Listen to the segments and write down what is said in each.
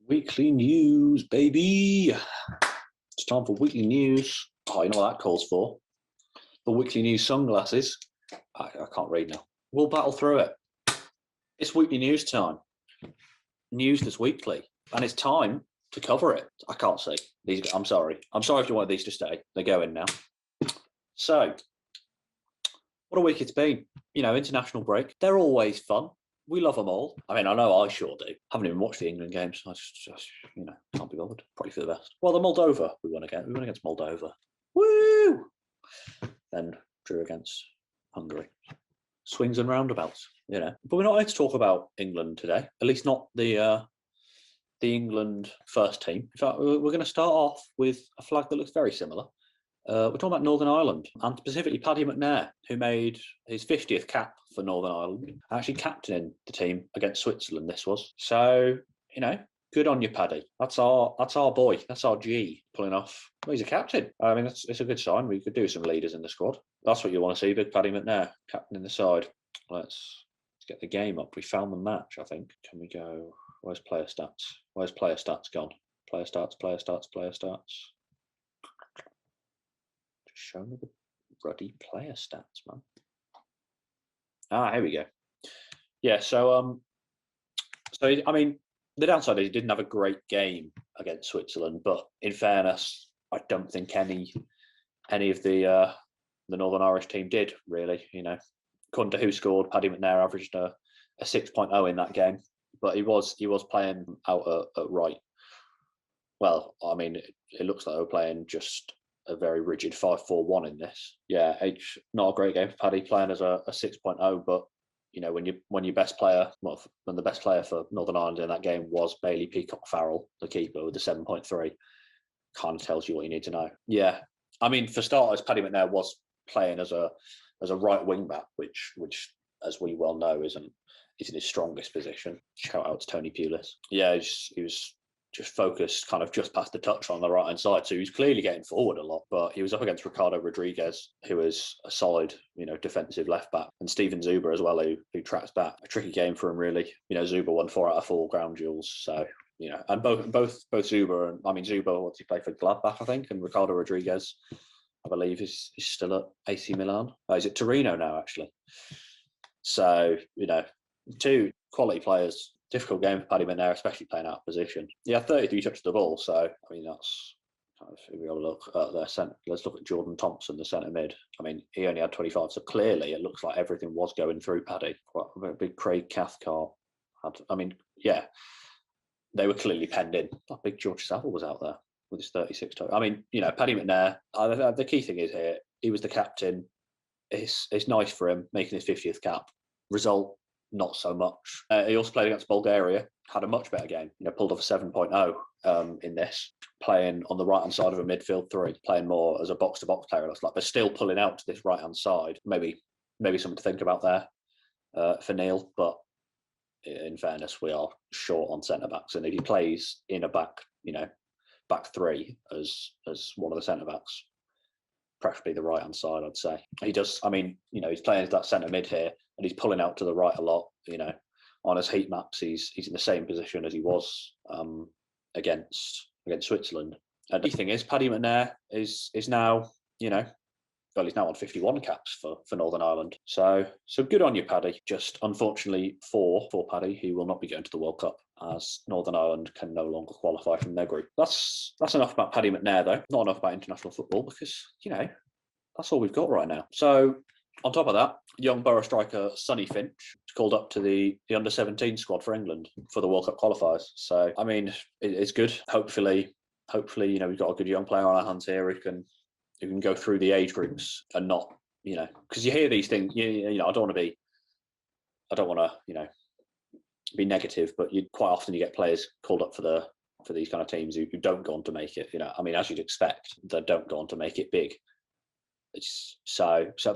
Weekly news, baby. It's time for weekly news. Oh, you know what that calls for? The weekly news sunglasses. I can't read now. We'll battle through it. It's weekly news time. News that's weekly. And it's time to cover it. I can't see. I'm sorry. I'm sorry if you want these to stay. They're going now. So, what a week it's been. You know, international break. They're always fun. We love them all. I mean, I know I sure do. Haven't even watched the England games. I just can't be bothered. Probably for the best. Well, the Moldova we won again. We won against Moldova. Woo! Then drew against Hungary. Swings and roundabouts, you know. But we're not here to talk about England today. At least not the England first team. In fact, we're going to start off with a flag that looks very similar. We're talking about Northern Ireland, and specifically Paddy McNair, who made his 50th cap for Northern Ireland, actually captaining the team against Switzerland. This was so, you know, good on you, Paddy. That's our boy. That's our G pulling off. Well, he's a captain. I mean, it's a good sign. We could do some leaders in the squad. That's what you want to see, big Paddy McNair, captain in the side. Let's get the game up. We found the match, I think. Can we go? Where's player stats? Where's player stats gone? Player stats. Show me the bloody player stats, man. Here we go. Yeah, so I mean, the downside is he didn't have a great game against Switzerland, but in fairness, I don't think any of the Northern Irish team did really. You know, according to who scored, Paddy McNair averaged a 6.0 in that game, but he was playing out at right. Well, I mean, it looks like they were playing just a very rigid 5-4-1 in this. Yeah, not a great game for Paddy, playing as a 6.0, but you know, when your best player, when the best player for Northern Ireland in that game was Bailey Peacock Farrell, the keeper, with the 7.3, kind of tells you what you need to know. Yeah, I mean, for starters, Paddy McNair was playing as a right wing back, which as we well know isn't his strongest position. Shout out to Tony Pulis. Yeah, he was just focused kind of just past the touch on the right hand side. So he was clearly getting forward a lot, but he was up against Ricardo Rodriguez, who is a solid, you know, defensive left back, and Steven Zuber as well, who tracks back. A tricky game for him, really. You know, Zuber won 4 out of 4 ground duels. So, you know, and both Zuber and Zuber, what's he play for Gladbach, I think, and Ricardo Rodriguez, I believe, is still at AC Milan. He's at Torino now, actually. So, you know, 2 quality players. Difficult game for Paddy McNair, especially playing out of position. Yeah, 33 touches the ball, so I mean that's kind of, if we have a look at their centre. Let's look at Jordan Thompson, the centre mid. I mean, he only had 25, so clearly it looks like everything was going through Paddy. Quite a big Craig Cathcart had. I mean, yeah, they were clearly penned in. That big George Saville was out there with his 36 touches. I mean, you know, Paddy McNair. The key thing is here, he was the captain. It's nice for him making his 50th cap. Result, not so much. He also played against Bulgaria, had a much better game, you know, pulled off a 7.0 in this, playing on the right-hand side of a midfield 3, playing more as a box-to-box player, it looks like, but still pulling out to this right-hand side. Maybe something to think about there for Neil, but in fairness, we are short on centre-backs, and if he plays in a back 3 as one of the centre-backs, preferably the right-hand side, I'd say. He does, I mean, you know, he's playing as that centre mid here, and he's pulling out to the right a lot. You know, on his heat maps, he's in the same position as he was against Switzerland. And the thing is, Paddy McNair is now, you know, well, he's now on 51 caps for Northern Ireland. So good on you, Paddy. Just unfortunately for Paddy, he will not be going to the World Cup, as Northern Ireland can no longer qualify from their group. That's enough about Paddy McNair, though. Not enough about international football, because, you know, that's all we've got right now. So on top of that, young Boro striker Sonny Finch called up to the under-17 squad for England for the World Cup qualifiers. So, I mean, it's good. Hopefully, you know, we've got a good young player on our hands here who can go through the age groups and not, you know, because you hear these things, you know, I don't want to, you know, be negative, but quite often you get players called up for these kind of teams who don't go on to make it, you know. I mean, as you'd expect, they don't go on to make it big.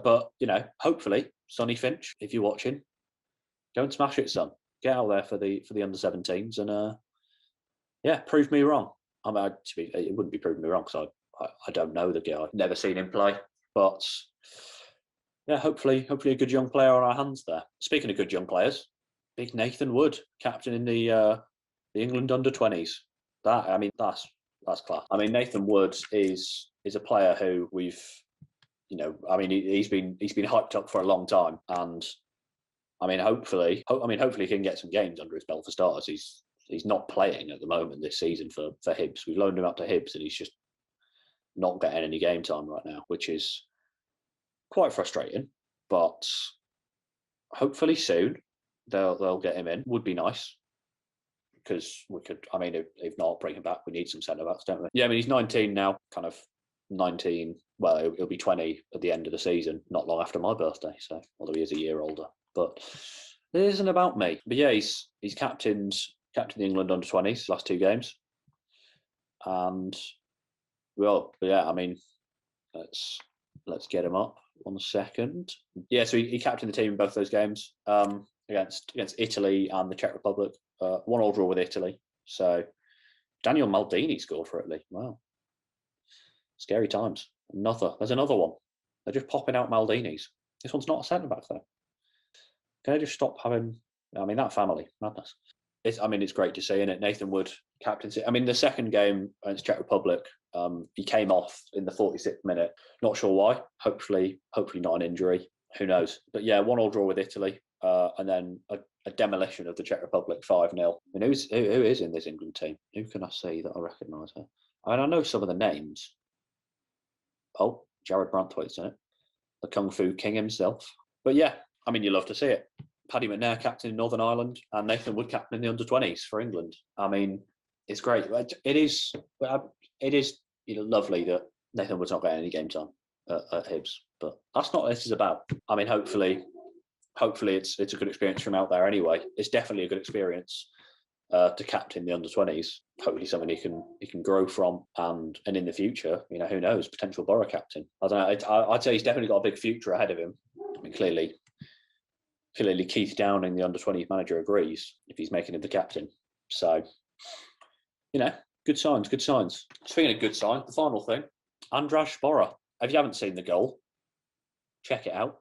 But, you know, hopefully, Sonny Finch, if you're watching, go and smash it, son. Get out there for the under-17s and, yeah, prove me wrong. I mean, it wouldn't be proving me wrong because I don't know the guy. I've never seen him play. But, yeah, hopefully a good young player on our hands there. Speaking of good young players, big Nathan Wood, captain in the The England under-20s. That's class. I mean, Nathan Wood is a player who we've, he's been hyped up for a long time, and I mean, hopefully he can get some games under his belt for starters. He's not playing at the moment this season for Hibs. We've loaned him up to Hibs, and he's just not getting any game time right now, which is quite frustrating. But hopefully soon they'll get him in. Would be nice, because we could. I mean, if not, bring him back. We need some centre backs, don't we? Yeah, I mean, he's 19 now. Kind of 19. Well, he'll be 20 at the end of the season, not long after my birthday. So, although he is a year older, but it isn't about me. But yeah, he's captained the England under-20s last 2 games, and well, yeah. I mean, let's get him up 1 second. Yeah, so he captained the team in both those games against Italy and the Czech Republic. 1-1 draw with Italy. So Daniel Maldini scored for Italy. Wow, scary times. There's another one. They're just popping out Maldinis. This one's not a centre back though. Can I just stop having? I mean, that family madness. It's great to see, isn't it? Nathan Wood captaincy. I mean, the second game against Czech Republic, he came off in the 46th minute. Not sure why. Hopefully not an injury. Who knows? But yeah, 1-1 draw with Italy, and then a demolition of the Czech Republic 5-0. I mean, who is in this England team? Who can I see that I recognise here? I mean, I know some of the names. Oh, Jared Brantwaite's in it. The Kung Fu King himself. But yeah, I mean, you love to see it. Paddy McNair captain in Northern Ireland, and Nathan Wood captain in the under-20s for England. I mean, it's great. It is lovely that Nathan Wood's not getting any game time at Hibs, but that's not what this is about. I mean, hopefully it's a good experience from out there anyway. It's definitely a good experience to captain the under-20s. Hopefully something he can grow from, and in the future, who knows, potential Boro captain. I don't know. I'd say he's definitely got a big future ahead of him. I mean, clearly Keith Downing, the under-20s manager, agrees if he's making him the captain. So, good signs. Speaking of good signs, the final thing, Andraz Sporar. If you haven't seen the goal, check it out.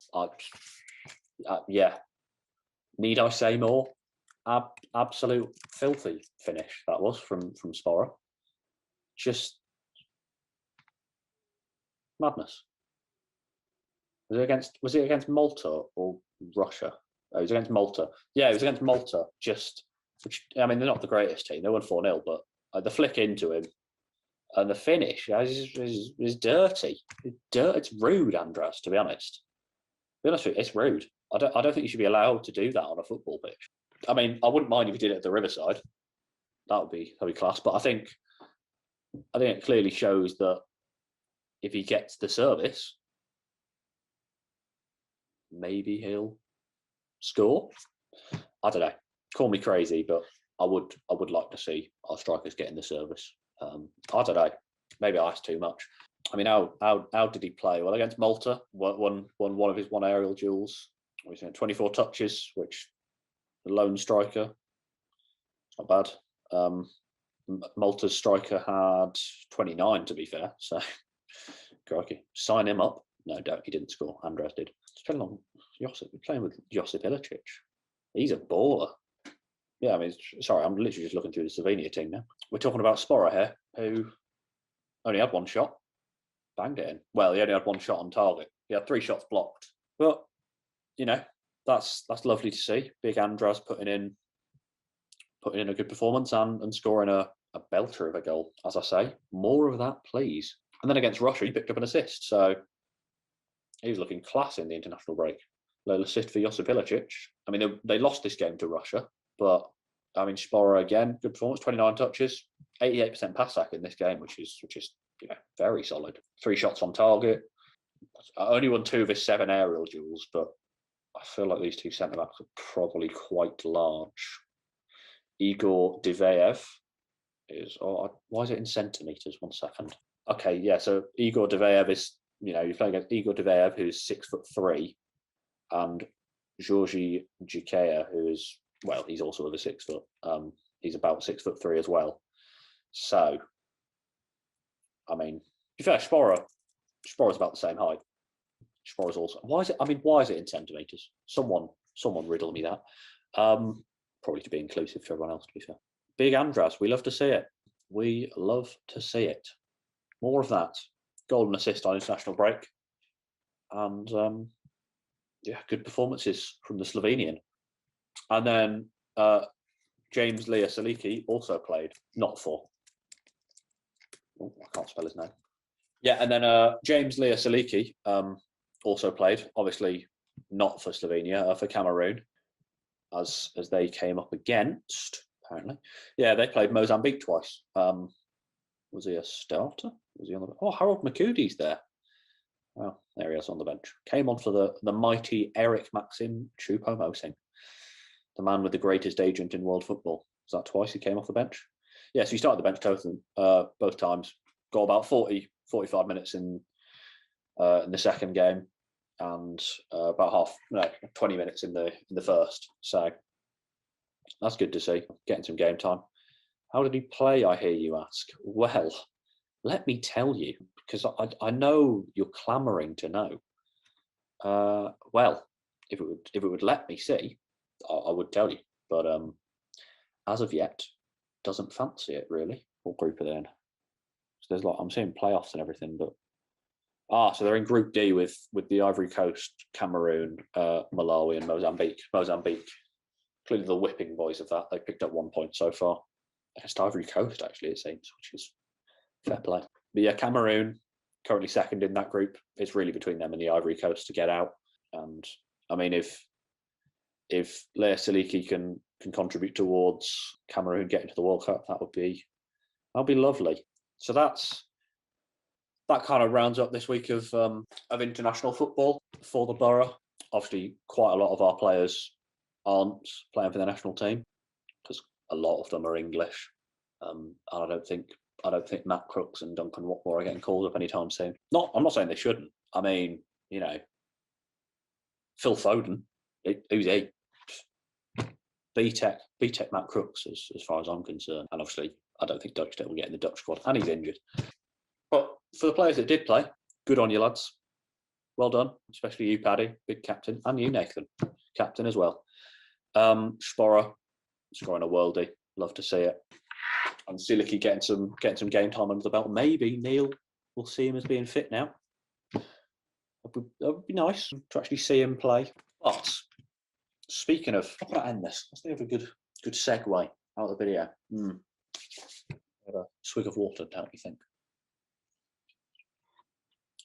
Yeah. Need I say more? Absolute filthy finish that was from Sporar. Just madness. Was it against Malta or Russia? Oh, it was against Malta. Yeah, it was against Malta. They're not the greatest team. They won 4-0, but the flick into him and the finish is dirty. It's rude, Andraz, to be honest. To be honest with you, it's rude. I don't think you should be allowed to do that on a football pitch. I mean, I wouldn't mind if you did it at the Riverside. That'd be class. But I think it clearly shows that if he gets the service, maybe he'll score. I don't know. Call me crazy, but I would like to see our strikers getting the service. I don't know. Maybe I asked too much. I mean, how did he play? Well, against Malta, won one of his aerial duels. 24 touches, which the lone striker. It's not bad. Malta's striker had 29, to be fair. So, crikey, sign him up. No doubt he didn't score. Andraz did. It's been long. Playing with Josip Ilicic. He's a baller. Yeah, I mean, sorry, I'm literally just looking through the Slovenia team now. We're talking about Sporar here, who only had 1 shot. Banged it in. Well, he only had 1 shot on target. He had 3 shots blocked. But, that's lovely to see. Big Andraz putting in a good performance and scoring a belter of a goal, as I say. More of that, please. And then against Russia, he picked up an assist. So he was looking class in the international break. Little assist for Josip Ilicic. I mean, they lost this game to Russia, but I mean, Sporar again, good performance, 29 touches, 88% pass sack in this game, which is very solid. 3 shots on target. I only won 2 of his 7 aerial duels, but I feel like these 2 centre backs are probably quite large. Igor Diveev is. Why is it in centimeters? 1 second. Okay, yeah. So Igor Diveev is. You're playing against Igor Diveev, who's 6'3", and Georgi Gikea, who is, well, he's also over 6 foot. He's about 6'3" as well. So, I mean, to be fair, Sporar's about the same height. Sporar's also. Why is it in centimeters? Someone riddle me that. Probably to be inclusive for everyone else, to be fair. Big Andraz. We love to see it. We love to see it. More of that. Goal and assist on international break. And yeah, good performances from the Slovenian. And then James Lea Siliki also played, not for. Oh, I can't spell his name. Yeah, and then James Lea Siliki also played, obviously not for Slovenia, for Cameroon, as they came up against, apparently. Yeah, they played Mozambique twice. Was he a starter? Was he on the? Oh, Harold Makudi's there. Well, there he is on the bench. Came on for the mighty Eric Maxim Choupo-Moting, the man with the greatest agent in world football. Was that twice he came off the bench? Yeah, so he started the bench both times. Got about 45 minutes in the second game, and about 20 minutes in the first. So that's good to see. Getting some game time. How did he play, I hear you ask? Well, let me tell you, because I know you're clamouring to know. Well, if it would let me see, I would tell you. But as of yet, doesn't fancy it really. What group are they in? So there's I'm seeing playoffs and everything, but so they're in Group D with the Ivory Coast, Cameroon, Malawi, and Mozambique. Mozambique, clearly the whipping boys of that. They picked up 1 point so far against Ivory Coast, actually, it seems, which is fair play. But yeah, Cameroon currently second in that group. It's really between them and the Ivory Coast to get out. And I mean, if Lea Siliki can contribute towards Cameroon getting to the World Cup, that'll be lovely. So that kind of rounds up this week of international football for the Boro. Obviously, quite a lot of our players aren't playing for the national team because a lot of them are English. And I don't think Matt Crooks and Duncan Watmore are getting called up anytime soon. I'm not saying they shouldn't. I mean, Phil Foden, who's he? B-Tech Matt Crooks, as far as I'm concerned. And obviously, I don't think Dutch will get in the Dutch squad, and he's injured. But for the players that did play, good on you, lads. Well done, especially you, Paddy, big captain, and you, Nathan, captain as well. Sporar scoring a worldie, love to see it. And Siliki getting some game time under the belt. Maybe Neil will see him as being fit now. That would be nice to actually see him play. But speaking of, how can I end this? Let's think of a good segue out of the video. Have a swig of water, don't you think?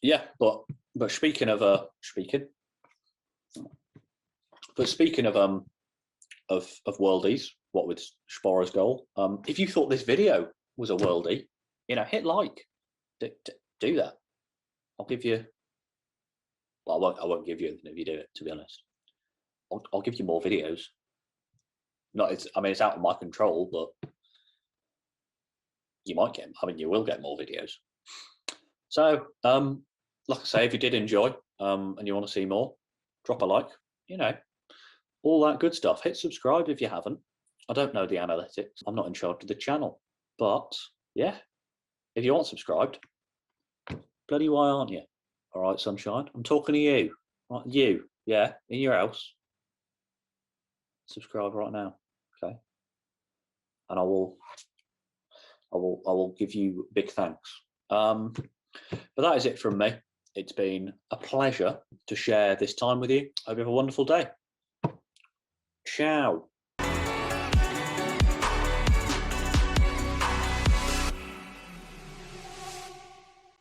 Yeah, but speaking of worldies, what with Sporar's goal, if you thought this video was a worldie, hit like, do that. I'll give you. Well, I won't give you anything if you do it. To be honest, I'll give you more videos. It's out of my control, but you might get. You will get more videos. So, like I say, if you did enjoy and you want to see more, drop a like. All that good stuff. Hit subscribe if you haven't. I don't know the analytics. I'm not in charge of the channel. But yeah, if you aren't subscribed, bloody why aren't you? All right, sunshine. I'm talking to you. Right, you, yeah, in your house. Subscribe right now, okay? And I will give you big thanks. But that is it from me. It's been a pleasure to share this time with you. Hope you have a wonderful day. Ciao.